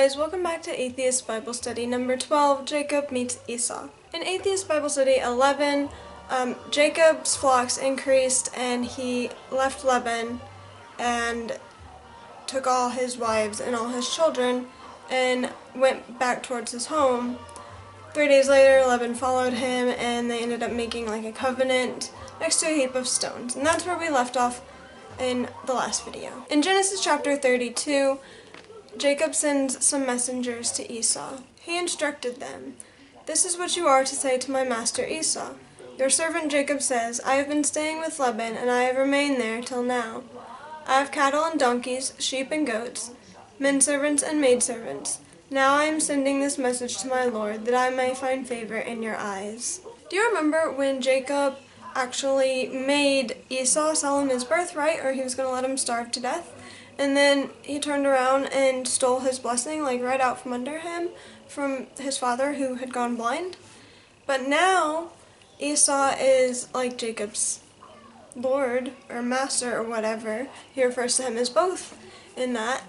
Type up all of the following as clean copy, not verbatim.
guys, welcome back to Atheist Bible Study number 12, Jacob meets Esau. In Atheist Bible Study 11, Jacob's flocks increased and he left Laban and took all his wives and all his children and went back towards his home. 3 days later, Laban followed him and they ended up making like a covenant next to a heap of stones. And that's where we left off in the last video. In Genesis chapter 32, Jacob sends some messengers to Esau. He instructed them, "This is what you are to say to my master Esau. Your servant Jacob says, I have been staying with Laban, and I have remained there till now. I have cattle and donkeys, sheep and goats, men servants and maid servants. Now I am sending this message to my Lord, that I may find favor in your eyes." Do you remember when Jacob actually made Esau sell him his birthright, or he was going to let him starve to death? And then he turned around and stole his blessing, like right out from under him, from his father who had gone blind. But now Esau is like Jacob's lord or master or whatever. He refers to him as both in that.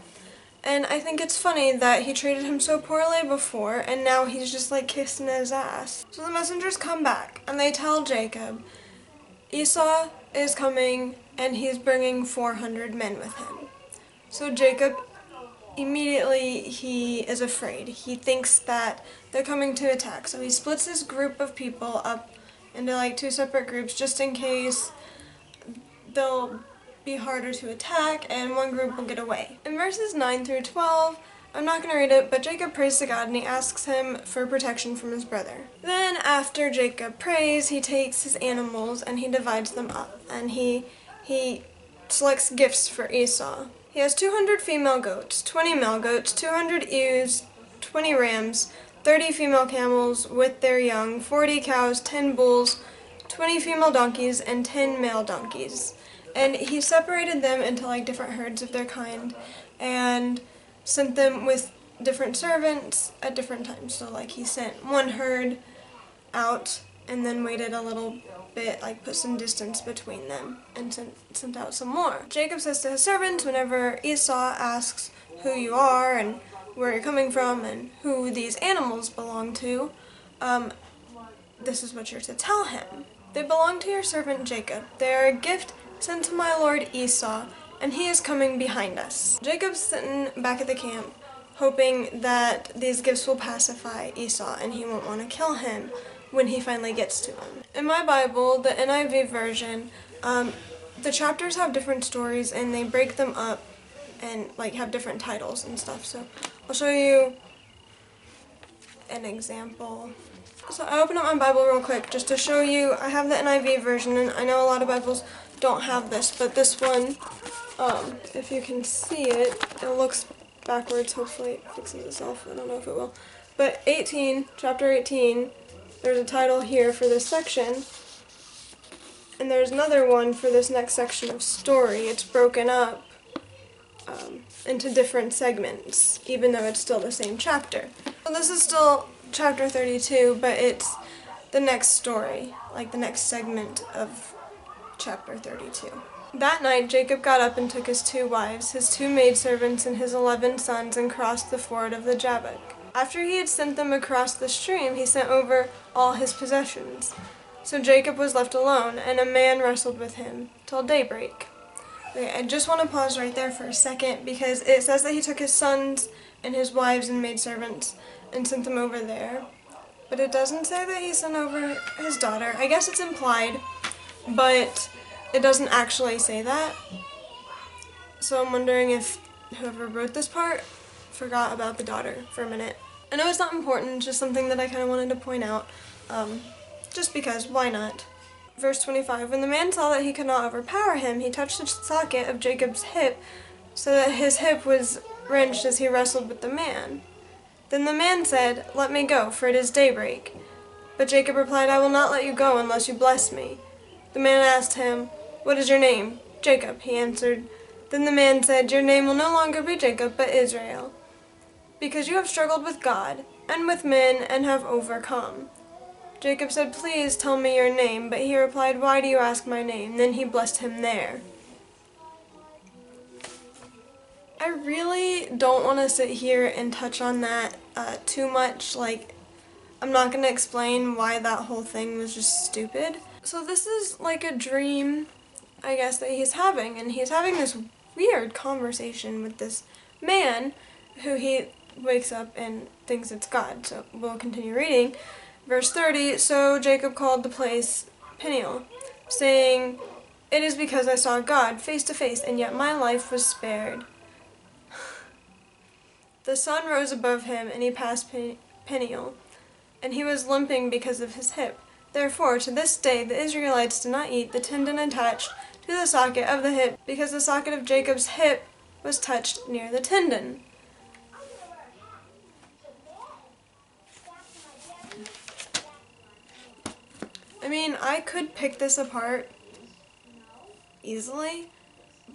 And I think it's funny that he treated him so poorly before and now he's just like kissing his ass. So the messengers come back and they tell Jacob, Esau is coming and he's bringing 400 men with him. So Jacob, immediately he is afraid. He thinks that they're coming to attack. So he splits his group of people up into like 2 separate groups just in case they'll be harder to attack and one group will get away. In verses 9 through 12, I'm not going to read it, but Jacob prays to God and he asks him for protection from his brother. Then after Jacob prays, he takes his animals and he divides them up and he selects gifts for Esau. He has 200 female goats, 20 male goats, 200 ewes, 20 rams, 30 female camels with their young, 40 cows, 10 bulls, 20 female donkeys, and 10 male donkeys. And he separated them into like different herds of their kind and sent them with different servants at different times. So like he sent one herd out and then waited a little bit, like put some distance between them and sent out some more. Jacob says to his servants whenever Esau asks who you are and where you're coming from and who these animals belong to, this is what you're to tell him. They belong to your servant Jacob. They are a gift sent to my lord Esau, and he is coming behind us. Jacob's sitting back at the camp, hoping that these gifts will pacify Esau and he won't want to kill him when he finally gets to him. In my Bible, the NIV version, the chapters have different stories and they break them up and like have different titles and stuff. So I'll show you an example. So I opened up my Bible real quick just to show you. I have the NIV version and I know a lot of Bibles don't have this, but this one, if you can see it, it looks backwards. Hopefully it fixes itself. I don't know if it will. But 18, chapter 18, there's a title here for this section, and there's another one for this next section of story. It's broken up into different segments, even though it's still the same chapter. So this is still chapter 32, but it's the next story, like the next segment of chapter 32. That night Jacob got up and took his 2 wives, his 2 maidservants, and his 11 sons and crossed the ford of the Jabbok. After he had sent them across the stream, he sent over all his possessions. So Jacob was left alone, and a man wrestled with him till daybreak. Okay, I just want to pause right there for a second because it says that he took his sons and his wives and maidservants and sent them over there. But it doesn't say that he sent over his daughter. I guess it's implied, but it doesn't actually say that. So I'm wondering if whoever wrote this part forgot about the daughter for a minute. I know it's not important, just something that I kind of wanted to point out, just because, why not? Verse 25, when the man saw that he could not overpower him, he touched the socket of Jacob's hip so that his hip was wrenched as he wrestled with the man. Then the man said, "Let me go, for it is daybreak." But Jacob replied, "I will not let you go unless you bless me." The man asked him, "What is your name?" "Jacob," he answered. Then the man said, "Your name will no longer be Jacob, but Israel, because you have struggled with God and with men and have overcome." Jacob said, "Please tell me your name." But he replied, "Why do you ask my name?" Then he blessed him there. I really don't want to sit here and touch on that too much. Like, I'm not going to explain why that whole thing was just stupid. So this is like a dream, I guess, that he's having, and he's having this weird conversation with this man who he wakes up and thinks it's God. So we'll continue reading. Verse 30, so Jacob called the place Peniel, saying, "It is because I saw God face to face, and yet my life was spared." The sun rose above him, and he passed Peniel, and he was limping because of his hip. Therefore, to this day, the Israelites do not eat the tendon attached to the socket of the hip, because the socket of Jacob's hip was touched near the tendon. I mean, I could pick this apart easily,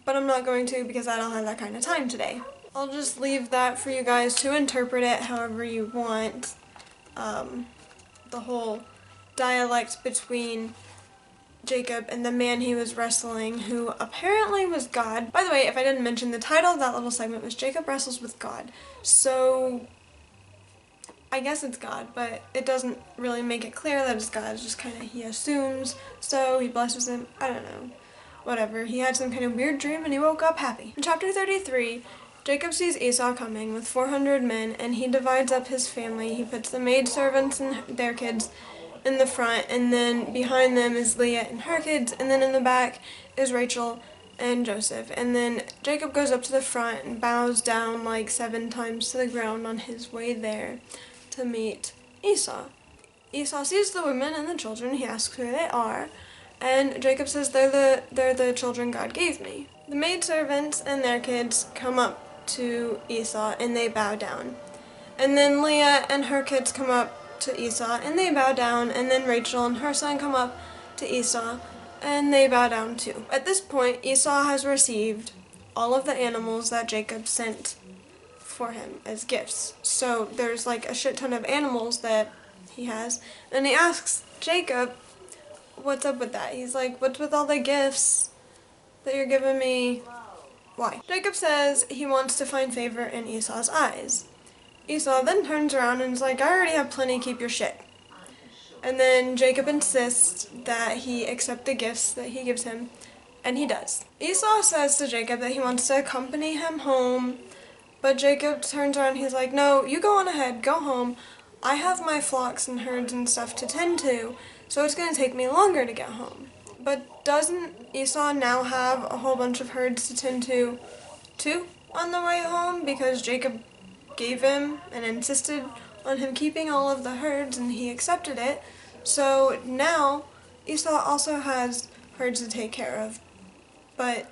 but I'm not going to because I don't have that kind of time today. I'll just leave that for you guys to interpret it however you want. The whole dialect between Jacob and the man he was wrestling, who apparently was God. By the way, if I didn't mention, the title of that little segment was Jacob Wrestles with God. So I guess it's God, but it doesn't really make it clear that it's God. It's just kind of, he assumes, so he blesses him. I don't know. Whatever. He had some kind of weird dream and he woke up happy. In chapter 33, Jacob sees Esau coming with 400 men, and he divides up his family. He puts the maidservants and their kids in the front, and then behind them is Leah and her kids, and then in the back is Rachel and Joseph. And then Jacob goes up to the front and bows down like 7 times to the ground on his way there to meet Esau. Esau sees the women and the children. He asks who they are, and Jacob says they're the children God gave me. The maidservants and their kids come up to Esau and they bow down. And then Leah and her kids come up to Esau and they bow down, and then Rachel and her son come up to Esau and they bow down too. At this point, Esau has received all of the animals that Jacob sent for him as gifts. So there's like a shit ton of animals that he has, and he asks Jacob, what's up with that? He's like, what's with all the gifts that you're giving me? Why? Jacob says he wants to find favor in Esau's eyes. Esau then turns around and is like, I already have plenty, keep your shit. And then Jacob insists that he accept the gifts that he gives him, and he does. Esau says to Jacob that he wants to accompany him home, but Jacob turns around and he's like, no, you go on ahead, go home. I have my flocks and herds and stuff to tend to, so it's going to take me longer to get home. But doesn't Esau now have a whole bunch of herds to tend to too on the way home, because Jacob gave him and insisted on him keeping all of the herds and he accepted it. So now Esau also has herds to take care of, but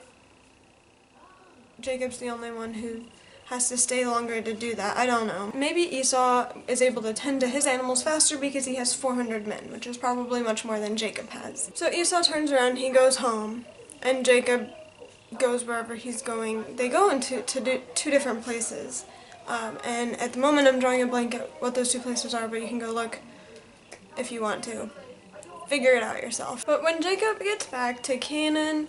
Jacob's the only one who has to stay longer to do that. I don't know. Maybe Esau is able to tend to his animals faster because he has 400 men, which is probably much more than Jacob has. So Esau turns around, he goes home, and Jacob goes wherever he's going. They go into two different places. And at the moment I'm drawing a blank at what those 2 places are, but you can go look if you want to. Figure it out yourself. But when Jacob gets back to Canaan,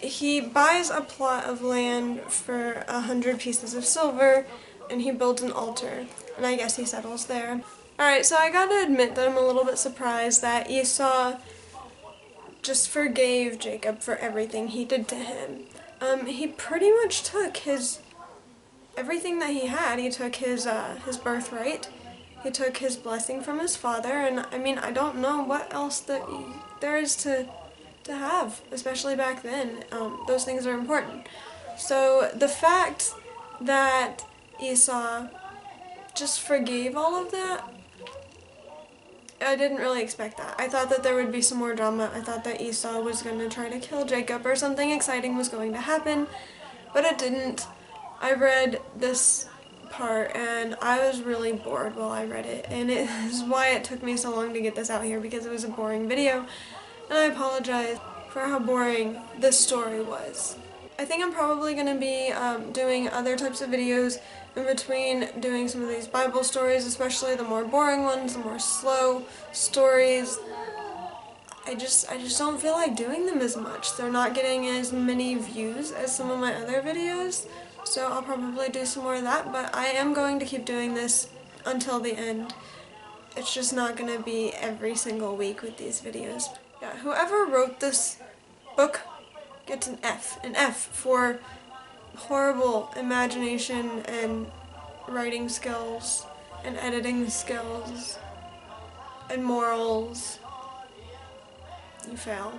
he buys a plot of land for 100 pieces of silver, and he builds an altar, and I guess he settles there. Alright, so I gotta admit that I'm a little bit surprised that Esau just forgave Jacob for everything he did to him. He pretty much took everything that he had. He took his birthright, he took his blessing from his father, and I mean, I don't know what else that there is to have, especially back then. Those things are important. So the fact that Esau just forgave all of that, I didn't really expect that. I thought that there would be some more drama. I thought that Esau was going to try to kill Jacob or something exciting was going to happen, but it didn't. I read this part and I was really bored while I read it, and it is why it took me so long to get this out here, because it was a boring video, and I apologize for how boring this story was. I think I'm probably going to be doing other types of videos in between doing some of these Bible stories, especially the more boring ones, the more slow stories. I just don't feel like doing them as much. They're not getting as many views as some of my other videos, so I'll probably do some more of that, but I am going to keep doing this until the end. It's just not going to be every single week with these videos. Yeah, whoever wrote this book gets an F for horrible imagination and writing skills and editing skills and morals. You fail.